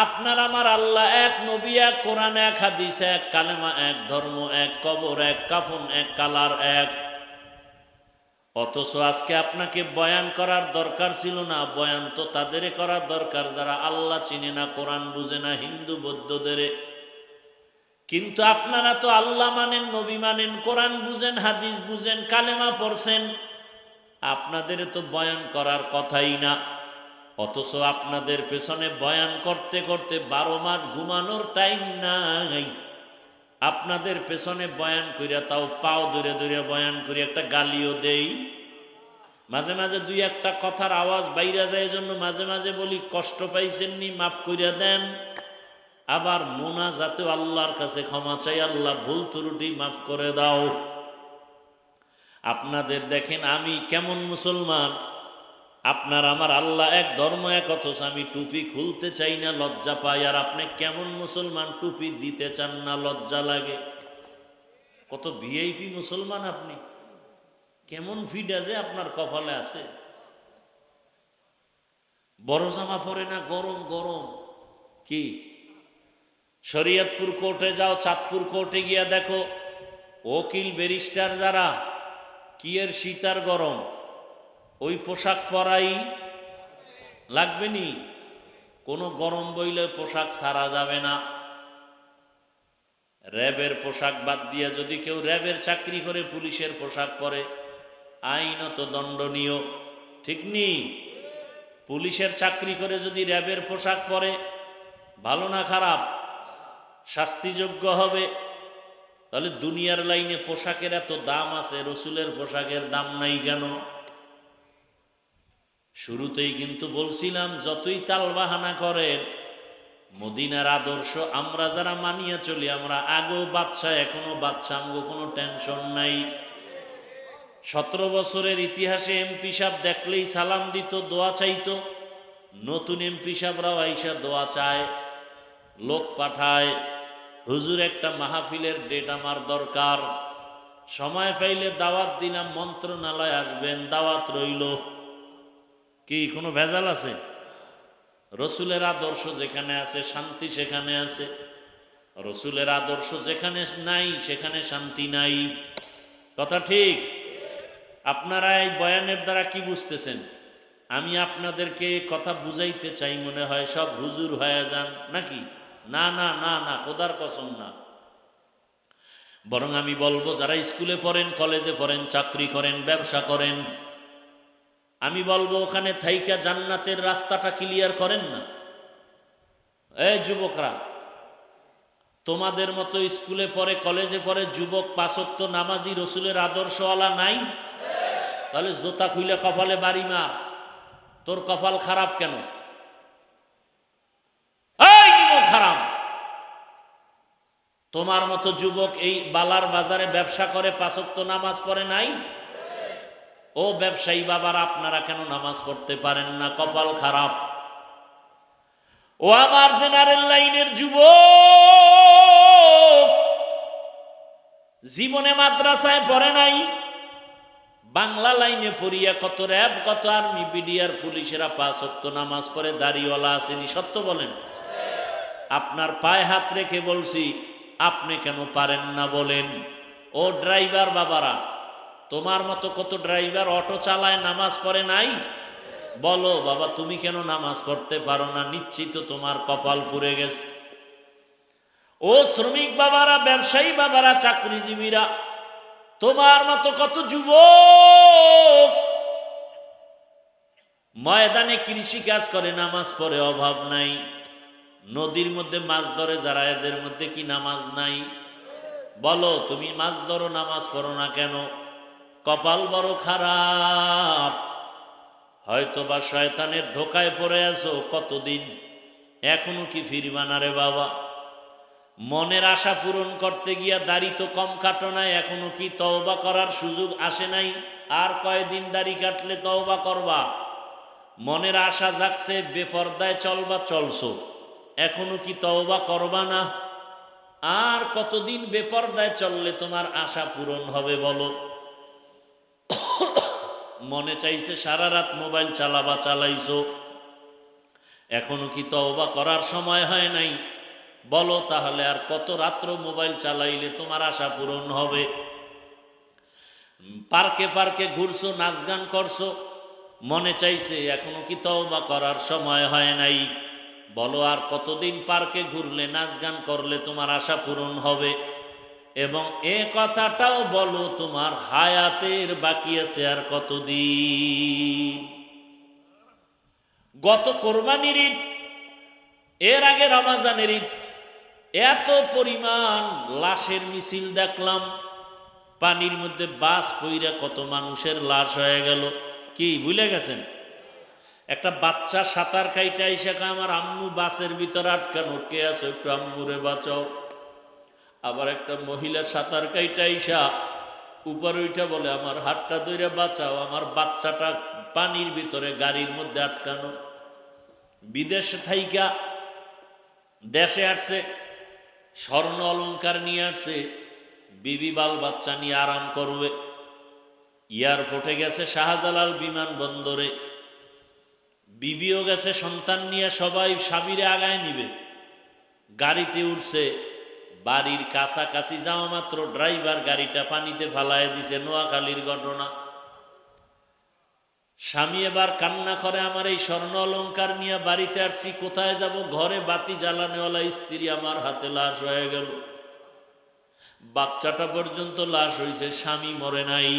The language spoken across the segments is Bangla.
আপনার আমার আল্লাহ এক, নবী এক, কোরআন এক, হাদিস এক, কালেমা এক, ধর্ম এক, কবর এক, কাফন এক, কালার এক। অথচ আজকে আপনাকে বয়ান করার দরকার ছিল না। বয়ান তো তাদের করার দরকার যারা আল্লাহ চিনে না, কোরআন বুঝে না, হিন্দু বৌদ্ধদের। কিন্তু আপনারা তো আল্লাহ মানেন, নবী মানেন, কোরআন বুঝেন, হাদিস বুঝেন, কালেমা পড়ছেন, আপনাদের তো বয়ান করার কথাই না। অথচ আপনাদের পেছনে বয়ান করতে করতে 12 মাস ঘুমানোর টাইম নাই। আপনাদের পেছনে বয়ান করিয়া, তাও পাও ধরে ধরে বয়ান করি, একটা গালিও দেই, মাঝে মাঝে দুই একটা কথার আওয়াজ বাইরে যায়, এজন্য মাঝে মাঝে বলি কষ্ট পাইছেননি, মাফ করিয়া দেন। আবার মোনাজাতেও আল্লাহর কাছে ক্ষমা চাই, আল্লাহ ভুল ত্রুটি মাফ করে দাও। আপনাদের দেখেন আমি কেমন মুসলমান, আপনার আমার আল্লাহ এক, ধর্ম এক, অথচ আমি টুপি খুলতে চাই না, লজ্জা পাই। আর আপনি কেমন মুসলমান, টুপি দিতে চান না, লজ্জা লাগে। কত ভিআইপি মুসলমান আপনি, কেমন ফিড আছে আপনার কপালে আছে। বড় জামা পরে না, গরম গরম। কি শরীয়তপুর কোর্টে যাও, চাঁদপুর কোর্টে গিয়া দেখো, উকিল ব্যারিস্টার যারা, কি এর শীতার গরম, ওই পোশাক পরাই লাগবে নি। কোনো গরম বইলে পোশাক ছাড়া যাবে না। র্যাবের পোশাক বাদ দিয়ে যদি কেউ র্যাবের চাকরি করে পুলিশের পোশাক পরে, আইনত দণ্ডনীয়, ঠিক নি? পুলিশের চাকরি করে যদি র্যাবের পোশাক পরে, ভালো না খারাপ? শাস্তিযোগ্য হবে। তাহলে দুনিয়ার লাইনে পোশাকের এত দাম আছে, রসুলের পোশাকের দাম নাই কেন? শুরুতেই কিন্তু বলছিলাম, যতই তালবাহানা করেন, মদিনার আদর্শ আমরা যারা মানিয়া চলি, আমরা আগেও বাদশা, এখনো বাদশা, আমগো কোনো টেনশন নাই। 17 বছরের ইতিহাসে এমপি সাহেব দেখলেই সালাম দিত, দোয়া চাইতো। নতুন এমপি সাহেবরাও আইসা দোয়া চায়, লোক পাঠায়, হুজুর একটা মাহফিলের ডেট আমার দরকার, সময় পাইলে দাওয়াত দিলাম, মন্ত্রণালয় আসবেন, দাওয়াত রইল। কি কোনো ভেজাল আছে? রসুলের আদর্শ যেখানে আছে শান্তি সেখানে আছে, রসুলের আদর্শ যেখানে নাই সেখানে শান্তি নাই। কথা ঠিক? আপনারা এই বয়ানের দ্বারা কি বুঝতেছেন? আমি আপনাদেরকে কথা বুঝাইতে চাই, মনে হয় সব হুজুর হয়ে যান নাকি? না না না না, খোদার কসম না। বরং আমি বলবো, যারা স্কুলে পড়েন, কলেজে পড়েন, চাকরি করেন, ব্যবসা করেন, আমি বলবো ওখানে থাইকা জান্নাতের রাস্তাটা ক্লিয়ার করেন না। এই যুবকরা, তোমাদের মতো স্কুলে পড়ে, কলেজে পড়ে যুবক 5 ওয়াক্ত নামাজি, রসুলের আদর্শওয়ালা নাই? তাহলে জোতা খুইলে কপালে বাড়ি মার। তোর কপাল খারাপ কেন? এই খারাপ। তোমার মতো যুবক এই বালার বাজারে ব্যবসা করে, 5 ওয়াক্ত নামাজ পড়ে নাই? ও ব্যবসায়ী বাবারা, আপনারা কেন নামাজ পড়তে পারেন না? কপাল খারাপ। ও আমার জেনারেল লাইনের যুবক, জীবনে মাদ্রাসায় পড়ে নাই, বাংলা লাইনে পড়িয়া কত র্যাব, কত আর্মি, বিডিআর, পুলিশেরা 5 ওয়াক্ত নামাজ পড়ে, দাড়িওয়ালা আসেনি। সত্য বলেন? আপনার পায়ে হাত রেখে বলছি, আপনি কেন পারেন না বলেন? ও ড্রাইভার বাবারা, তোমার মতো কত ড্রাইভার অটো চালায়, নামাজ পড়ে নাই? বলো বাবা, তুমি কেন নামাজ পড়তে পারো না? নিশ্চিত তোমার কপাল পুড়ে গেছে। ও শ্রমিক বাবারা, ব্যবসায়ী বাবারা, চাকরিজীবীরা, তোমার মতো কত যুবক ময়দানে কৃষি কাজ করে, নামাজ পড়ে, অভাব নাই। নদীর মধ্যে মাছ ধরে যারা, এদের মধ্যে কি নামাজ নাই? বলো, তুমি মাছ ধরো, নামাজ পড়ো না কেন? কপাল বড় খারাপ। হয়তো বা শয়তানের ধোকায় পড়ে আছো কতদিন, এখনো কি ফিরবা না রে বাবা? মনের আশা পূরণ করতে গিয়া দাড়ি তো কম কাটো নাই, এখনো কি তওবা করার সুযোগ আসে নাই? আর কয়দিন দাড়ি কাটলে তওবা করবা? মনের আশা জাগছে, বেপরদায় চলবা, চলছো, এখনো কি তওবা করবা না? আর কতদিন বেপরদায় চললে তোমার আশা পূরণ হবে বলো? মনে চাইছে সারা রাত মোবাইল চালাবা, চালাইছো, এখনো কি তওবা করার সময় হয় নাই? বলো তাহলে আর কত রাত্র মোবাইল চালাইলে তোমার আশা পূরণ হবে? পার্কে পার্কে ঘুরছো, নাচ গান করছো, মনে চাইছে, এখনো কি তওবা করার সময় হয় নাই? বলো আর কতদিন পার্কে ঘুরলে, নাচ গান করলে তোমার আশা পূরণ হবে? এবং এ কথাটাও বলো, তোমার হায়াতের বাকি আছে আর কতদিন? গত কোরবানির ঈদ, এর আগে রমজানের ঈদ, এত পরিমাণ লাশের মিছিল দেখলাম। পানির মধ্যে বাস পইরা কত মানুষের লাশ হয়ে গেল। কি ভুলে গেছেন? একটা বাচ্চা সাঁতার কাইটা এসে আমার আম্মু বাসের ভিতরে আটকানো, কে আছে একটু আম্মুরে বাঁচাও। আবার একটা মহিলা সাঁতার কাইটা এসা উপরে উঠা বলে, আমার হাতটা ধরে বাঁচাও, আমার বাচ্চাটা পানির ভিতরে গাড়ির মধ্যে আটকানো। বিদেশে থাইকা দেশে আসছে, স্বর্ণ অলংকার নিয়ে আসছে, বিবি বাল বাচ্চা নিয়ে আরাম করবে। এয়ারপোর্টে গেছে, শাহজালাল বিমানবন্দরে, বিবিও গেছে সন্তান নিয়ে, সবাই স্বামীরে আগায় নিবে। গাড়িতে উঠছে, বাড়ির কাছাকাছি যাওয়া মাত্র ড্রাইভার গাড়িটা পানিতে ফালায় দিছে। নোয়াখালীর ঘটনা। স্বামী এবার কান্না করে, আমার এই স্বর্ণ অলংকার নিয়ে বাড়িতে আসছি, কোথায় যাব? ঘরে বাতি জ্বালানেওয়ালা স্ত্রী আমার হাতে লাশ হয়ে গেল। বাচ্চাটা পর্যন্ত লাশ হয়েছে, স্বামী মরে নাই।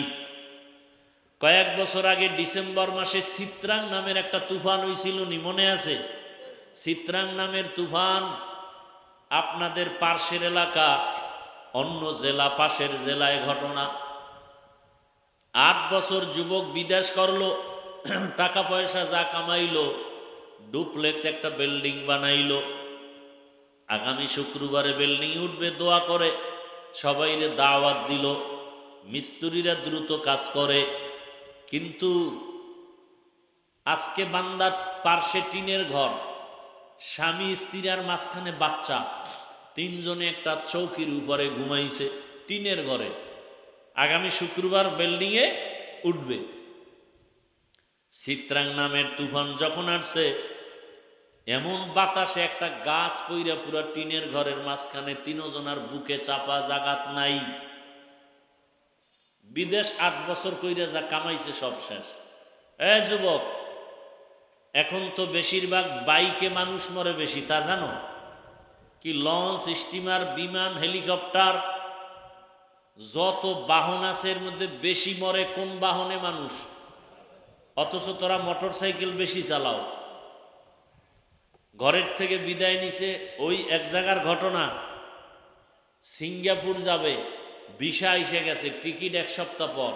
কয়েক বছর আগে ডিসেম্বর মাসে চিত্রাং নামের একটা তুফান হয়েছিল, নি মনে আছে? চিত্রাং নামের তুফান আপনাদের পার্শ্বের এলাকা, অন্য জেলা, পাশের জেলায় ঘটনা। 8 বছর যুবক বিদেশ করলো, টাকা পয়সা যা কামাইলো, ডুপ্লেক্স একটা বিল্ডিং বানাইলো। আগামী শুক্রবারে বিল্ডিং উঠবে, দোয়া করে সবাইরে দাওয়াত দিল। মিস্ত্রিরা দ্রুত কাজ করে, কিন্তু আজকে বান্দার পার্শ্বে টিনের ঘর, স্বামী স্ত্রী আর মাঝখানে বাচ্চা, 3 জনে একটা চৌকির উপরে ঘুমাইছে টিনের ঘরে। আগামী শুক্রবার বিল্ডিংয়ে উঠবে। চিত্রাং নামের তুফান যখন আসছে, এমন বাতাসে একটা গাছ পইরা পুরা টিনের ঘরের মাঝখানে, 3 জনার বুকে চাপা, জাগাত নাই। বিদেশ 8 বছর কইরা যা কামাইছে সব শেষ। যুবক, এখন তো বেশিরভাগ বাইকে মানুষ মরে বেশি, তা জানো? কি লঞ্চ, স্টিমার, বিমান, হেলিকপ্টার, যত বাহন আছে এর মধ্যে বেশি মরে কোন বাহনে? মানুষ। অথচ তোরা মোটর সাইকেল বেশি চালাও। ঘরের থেকে বিদায় নিছে, ওই এক জায়গার ঘটনা, সিঙ্গাপুর যাবে, ভিসা এসে গেছে, টিকিট 1 সপ্তাহ পর।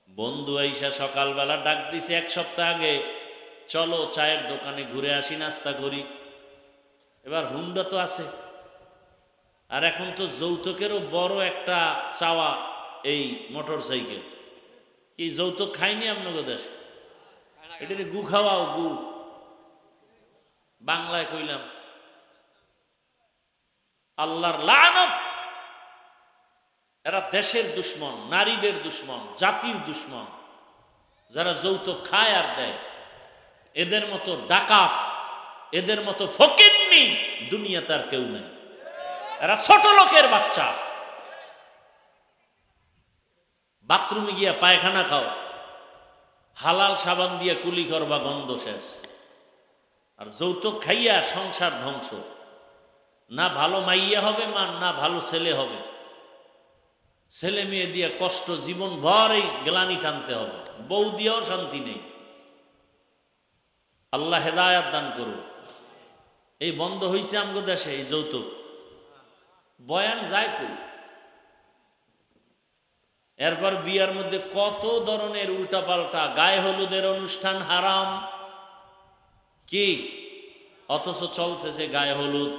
বন্ধু আইসা সকালবেলা ডাক দিছে 1 সপ্তাহ আগে, চলো চায়ের দোকানে ঘুরে আসি, নাস্তা করি। এবার হুন্ডা তো আছে, আর এখন তো যৌতুকেরও বড় একটা চাওয়া এই মোটর সাইকেল। কি যৌতুক খাইনি আপনাকে দেশ? এটা গু খাওয়াও, গু বাংলায় কইলাম। আল্লাহর লানত। এরা দেশের দুশ্মন, নারীদের দুশ্মন, জাতির দুশ্মন। যারা যৌতুক খায় আর দেয়, এদের মতো ডাকাত, এদের মতো ফকিন্নি দুনিয়াতে আর কেউ নেই। এরা ছোট লোকের বাচ্চা। বাথরুমে গিয়া পায়খানা খাও, হালাল সাবান দিয়ে কুলি করবা, গন্ধ শেষ। আর যৌতুক খাইয়া সংসার ধ্বংস। না ভালো মাইয়া হবে মা, না ভালো ছেলে হবে। ছেলে মেয়ে দিয়ে কষ্ট, জীবন ভর এই গ্লানি টানতে হবে। বউ দিয়েও শান্তি নেই। আল্লাহ হেদায়াত দান করুন। এই বন্ধ হয়েছে আমগো দেশে এই যৌতুক। বয়ান যায় কই? এরপর বিয়ার মধ্যে কত ধরনের উল্টাপাল্টা, গায়ে হলুদের অনুষ্ঠান হারাম, কি অথচ চলতেছে গায়ে হলুদ।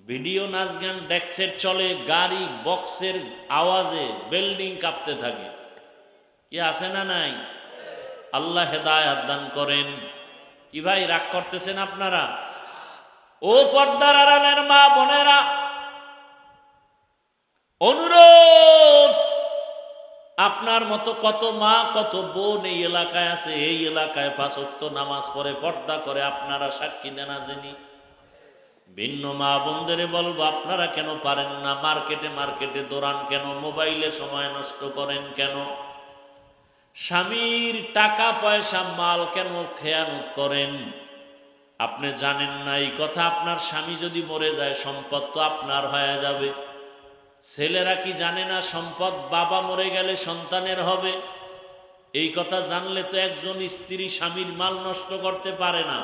ভিডিও নাচ গান ডেক্সের চলে, গাড়ি বক্সের আওয়াজে বিল্ডিং কাঁপতে থাকে। কি আছে না নাই? আল্লাহ হেদায়াত দান করেন। কি ভাই রাগ করতেছেন আপনারা? ও পর্দার আড়ালের মা বোনেরা, অনুরোধ, আপনার মতো কত মা কত বোন এই এলাকায় আছে, এই এলাকায় 5 ওয়াক্ত নামাজ পড়ে পর্দা করে, আপনারা সাক্ষী দেন আসেনি? ভিন্ন মা বোনদের বলবো, আপনারা কেন পারেন না? মার্কেটে মার্কেটে দৌড়ান কেন? মোবাইলে সময় নষ্ট করেন কেন? স্বামীর টাকা পয়সা মাল কেন খেয়ানত করেন? আপনি জানেন না এই কথা? আপনার স্বামী যদি মরে যায় সম্পদ তো আপনার হয়ে যাবে। ছেলেরা কি জানে না সম্পদ বাবা মরে গেলে সন্তানের হবে? এই কথা জানলে তো একজন স্ত্রী স্বামীর মাল নষ্ট করতে পারে না।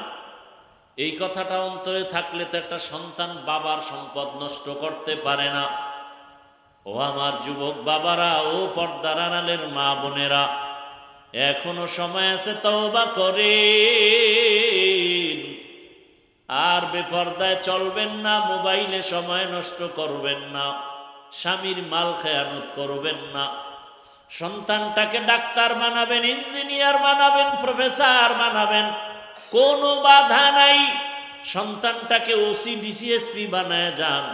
এই কথাটা অন্তরে থাকলে তো একটা সন্তান বাবার সম্পদ নষ্ট করতে পারে না। ও আমার যুবক বাবারা, ও পর্দার আড়ালের মা বোনেরা, এখনো সময় আছে, তওবা করেন। আর বেপর্দায় চলবেন না, মোবাইলে সময় নষ্ট করবেন না, স্বামীর মাল খেয়ানত করবেন না। সন্তানটাকে ডাক্তার বানাবেন, ইঞ্জিনিয়ার বানাবেন, প্রফেসর বানাবেন, কোনো বাধা নাই। সন্তানটাকে ওসি ডিসিএসপি বানায় যান।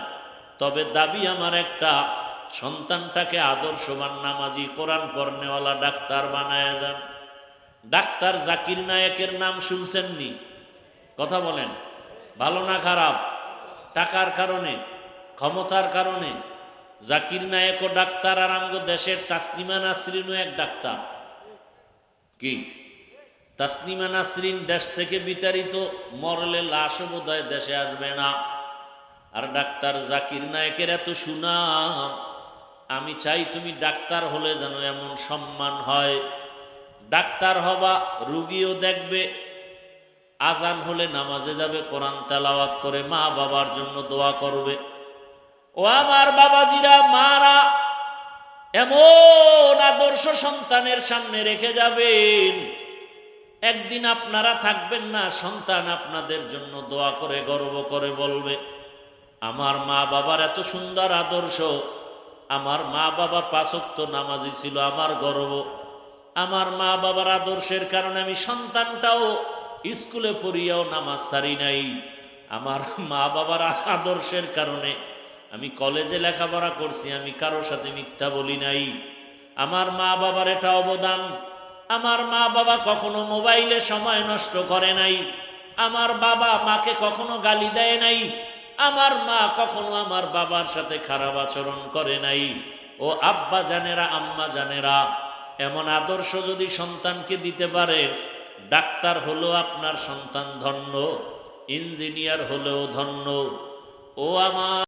তবে দাবি আমার একটা, সন্তানটাকে আদর্শবান নামাজি কোরআন পড়নেওয়ালা ডাক্তার বানায় যান। ডাক্তার জাকির নায়েকের নাম শুনছেননি? কথা বলেন, ভালো না খারাপ? টাকার কারণে, ক্ষমতার কারণে জাকির নায়েকও ডাক্তার, আর আমগো দেশের তাসনিমা নাসরিনও এক ডাক্তার। কি তাসনিমা নাসরিন দেশ থেকে বিতাড়িত, মরলে লাশও বোধহয় দেশে আসবে না। আর ডাক্তার জাকির নায়েকের এত সুনাম। আমি চাই তুমি ডাক্তার হলে যেন এমন সম্মান হয়। ডাক্তার হবা, রুগীও দেখবে, আজান হলে নামাজে যাবে, কোরআন তেলাওয়াত করে মা বাবার জন্য দোয়া করবে। ও আমার বাবাজিরা, মারা এমন আদর্শ সন্তানের সামনে রেখে যাবেন, একদিন আপনারা থাকবেন না, সন্তান আপনাদের জন্য দোয়া করে গর্ব করে বলবে, আমার মা বাবার এত সুন্দর আদর্শ, আমার মা বাবা 5 ওয়াক্ত নামাজি ছিল, আমার গর্ব। আমার মা বাবার আদর্শের কারণে আমি সন্তানটাও স্কুলে পড়িয়াও নামাজ ছাড়ি নাই। আমার মা বাবার আদর্শের কারণে আমি কলেজে লেখাপড়া করছি, আমি কারোর সাথে মিথ্যা বলি নাই। আমার মা বাবার এটা অবদান। আমার মা বাবা কখনো মোবাইলে সময় নষ্ট করে নাই। আমার বাবা মাকে কখনো গালি দেয় নাই। আমার মা কখনো আমার বাবার সাথে খারাপ আচরণ করে নাই। ও আব্বা জানেরা, আম্মা জানেরা, এমন আদর্শ যদি সন্তানকে দিতে পারেন, ডাক্তার হলেও আপনার সন্তান ধন্য, ইঞ্জিনিয়ার হলেও ধন্য। ও আমার